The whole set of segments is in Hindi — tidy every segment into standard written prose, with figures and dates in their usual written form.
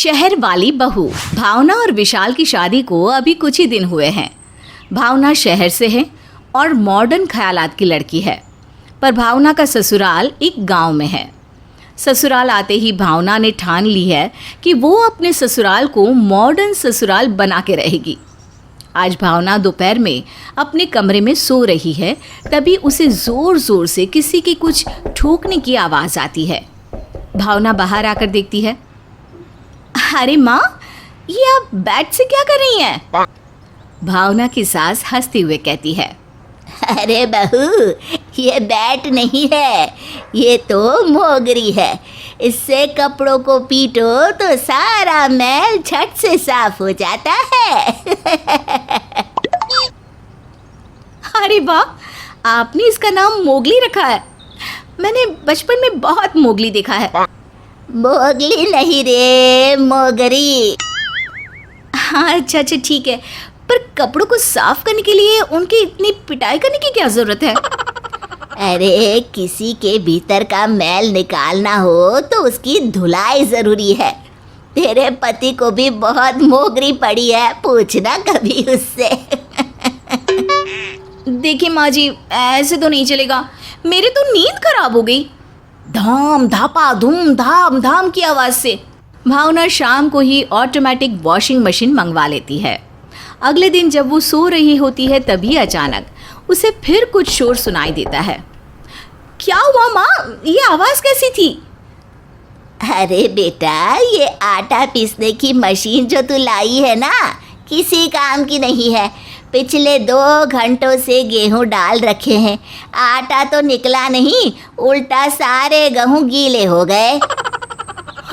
शहर वाली बहू। भावना और विशाल की शादी को अभी कुछ ही दिन हुए हैं। भावना शहर से है और मॉडर्न ख्यालात की लड़की है, पर भावना का ससुराल एक गांव में है। ससुराल आते ही भावना ने ठान ली है कि वो अपने ससुराल को मॉडर्न ससुराल बना के रहेगी। आज भावना दोपहर में अपने कमरे में सो रही है, तभी उसे ज़ोर ज़ोर से किसी की कुछ ठोकने की आवाज़ आती है। भावना बाहर आकर देखती है। अरे माँ, ये आप बेड से क्या कर रही हैं? भावना की सास हंसते हुए कहती है, अरे बहू, ये बैट नहीं है, ये तो मोगरी है। इससे कपड़ों को पीटो तो सारा मैल झट से साफ हो जाता है। अरे वाह, आपने इसका नाम मोगली रखा है। मैंने बचपन में बहुत मोगली देखा है। मोगली नहीं रे, मोगरी। हाँ अच्छा ठीक है, पर कपड़ों को साफ करने के लिए उनकी इतनी पिटाई करने की क्या जरूरत है? अरे किसी के भीतर का मैल निकालना हो तो उसकी धुलाई जरूरी है। तेरे पति को भी बहुत मोगरी पड़ी है, पूछना कभी उससे। देखिए माँ जी, ऐसे तो नहीं चलेगा। मेरी तो नींद खराब हो गई। धाम धापा धूम धाम धाम की आवाज़ से भावना शाम को ही ऑटोमेटिक वॉशिंग मशीन मंगवा लेती है। अगले दिन जब वो सो रही होती है, तभी अचानक उसे फिर कुछ शोर सुनाई देता है। क्या हुआ माँ, ये आवाज़ कैसी थी? अरे बेटा, ये आटा पीसने की मशीन जो तू लाई है ना, किसी काम की नहीं है। पिछले 2 घंटों से गेहूं डाल रखे हैं, आटा तो निकला नहीं, उल्टा सारे गेहूं गीले हो गए।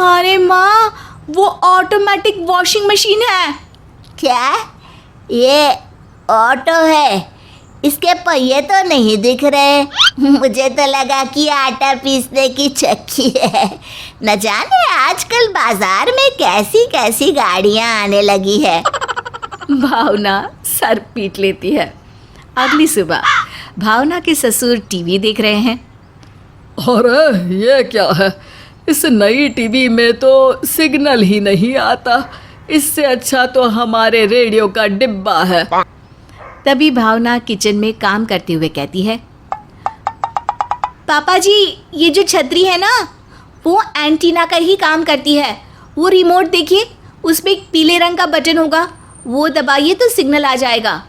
अरे माँ, वो ऑटोमेटिक वॉशिंग मशीन है। क्या? ये ऑटो है? इसके पहिए तो नहीं दिख रहे। मुझे तो लगा कि आटा पीसने की चक्की है। न जाने आजकल बाजार में कैसी कैसी गाड़ियाँ आने लगी है। भावना सर पीट लेती है। अगली सुबह भावना के ससुर टीवी देख रहे हैं। अरे ये क्या है, इस नई टीवी में तो सिग्नल ही नहीं आता। इससे अच्छा तो हमारे रेडियो का डिब्बा है। तभी भावना किचन में काम करते हुए कहती है, पापा जी, ये जो छतरी है ना, वो एंटीना का ही काम करती है। वो रिमोट देखिए, उसमें एक पीले रंग का बटन होगा, वो दबाइए तो सिग्नल आ जाएगा।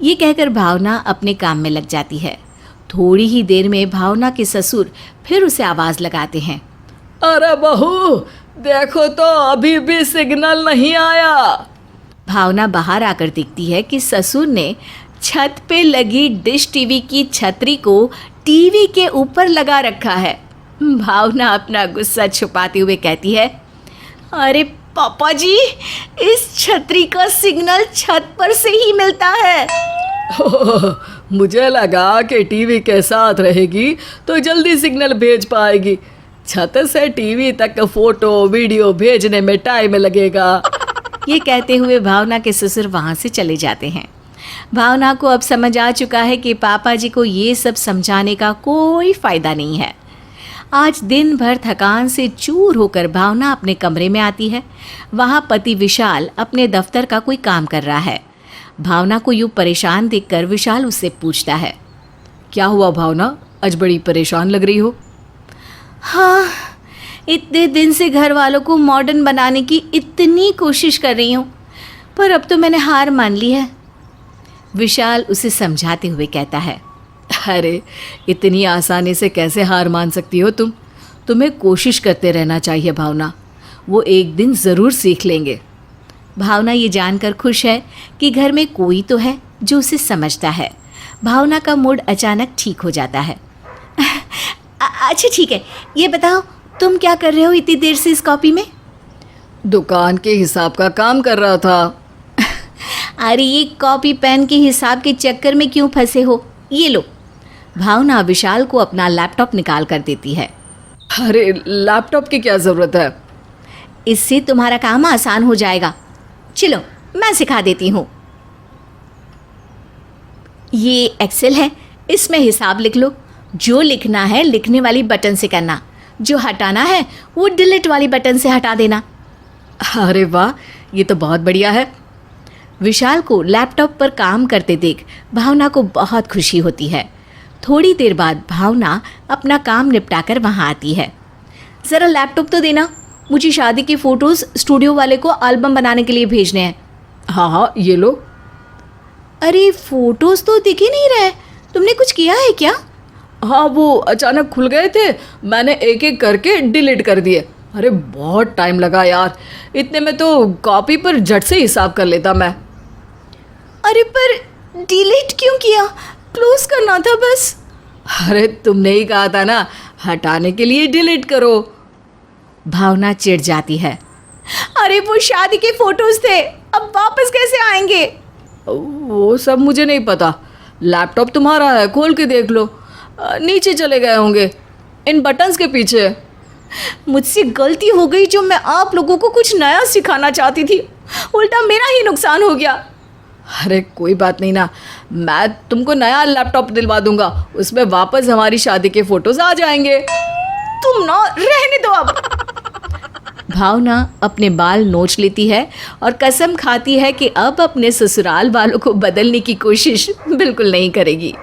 ये कहकर भावना अपने काम में लग जाती है। थोड़ी ही देर में भावना के ससुर फिर उसे आवाज़ लगाते हैं। अरे बहू, देखो तो अभी भी सिग्नल नहीं आया। भावना बाहर आकर देखती है कि ससुर ने छत पे लगी डिश टीवी की छतरी को टीवी के ऊपर लगा रखा है। भावना अपना गुस्सा छुपाते हुए कहती है, अरे पापा जी, इस छतरी का सिग्नल छत पर से ही मिलता है। मुझे लगा कि टीवी के साथ रहेगी तो जल्दी सिग्नल भेज पाएगी। छत से टीवी तक फोटो वीडियो भेजने में टाइम लगेगा। ये कहते हुए भावना के ससुर वहाँ से चले जाते हैं। भावना को अब समझ आ चुका है कि पापा जी को ये सब समझाने का कोई फ़ायदा नहीं है। आज दिन भर थकान से चूर होकर भावना अपने कमरे में आती है। वहाँ पति विशाल अपने दफ्तर का कोई काम कर रहा है। भावना को यूँ परेशान देखकर विशाल उससे पूछता है, क्या हुआ भावना, आज बड़ी परेशान लग रही हो? हाँ, इतने दिन से घर वालों को मॉडर्न बनाने की इतनी कोशिश कर रही हूँ, पर अब तो मैंने हार मान ली है। विशाल उसे समझाते हुए कहता है, अरे इतनी आसानी से कैसे हार मान सकती हो तुम? तुम्हें कोशिश करते रहना चाहिए भावना, वो एक दिन ज़रूर सीख लेंगे। भावना ये जानकर खुश है कि घर में कोई तो है जो उसे समझता है। भावना का मूड अचानक ठीक हो जाता है। अच्छा ठीक है, ये बताओ तुम क्या कर रहे हो इतनी देर से इस कॉपी में? दुकान के हिसाब का काम कर रहा था। अरे ये कॉपी पेन के हिसाब के चक्कर में क्यों फंसे हो? ये लो। भावना विशाल को अपना लैपटॉप निकाल कर देती है। अरे लैपटॉप की क्या ज़रूरत है? इससे तुम्हारा काम आसान हो जाएगा। चलो मैं सिखा देती हूँ। ये एक्सेल है, इसमें हिसाब लिख लो। जो लिखना है लिखने वाली बटन से करना, जो हटाना है वो डिलीट वाली बटन से हटा देना। अरे वाह, ये तो बहुत बढ़िया है। विशाल को लैपटॉप पर काम करते देख भावना को बहुत खुशी होती है। थोड़ी देर बाद भावना अपना काम निपटाकर वहाँ आती है। ज़रा लैपटॉप तो देना, मुझे शादी की फ़ोटोज़ स्टूडियो वाले को एल्बम बनाने के लिए भेजने हैं। हाँ हाँ, ये लो। अरे फ़ोटोज़ तो दिख ही नहीं रहे, तुमने कुछ किया है क्या? हाँ, वो अचानक खुल गए थे, मैंने एक एक करके डिलीट कर दिए। अरे बहुत टाइम लगा यार, इतने में तो कॉपी पर झट से हिसाब कर लेता मैं। अरे पर डिलीट क्यों किया? क्लोज करना था बस। अरे तुमने ही कहा था ना, हटाने के लिए डिलीट करो। भावना चिढ़ जाती है। अरे वो शादी के फोटोज थे, अब वापस कैसे आएंगे? वो सब मुझे नहीं पता, लैपटॉप तुम्हारा है, खोल के देख लो। नीचे चले गए होंगे इन बटन्स के पीछे। मुझसे गलती हो गई जो मैं आप लोगों को कुछ नया सिखाना चाहती थी, उल्टा मेरा ही नुकसान हो गया। अरे कोई बात नहीं ना, मैं तुमको नया लैपटॉप दिलवा दूंगा, उसमें वापस हमारी शादी के फोटोज आ जाएंगे। तुम ना रहने दो अब। भावना अपने बाल नोच लेती है और कसम खाती है कि अब अपने ससुराल वालों को बदलने की कोशिश बिल्कुल नहीं करेगी।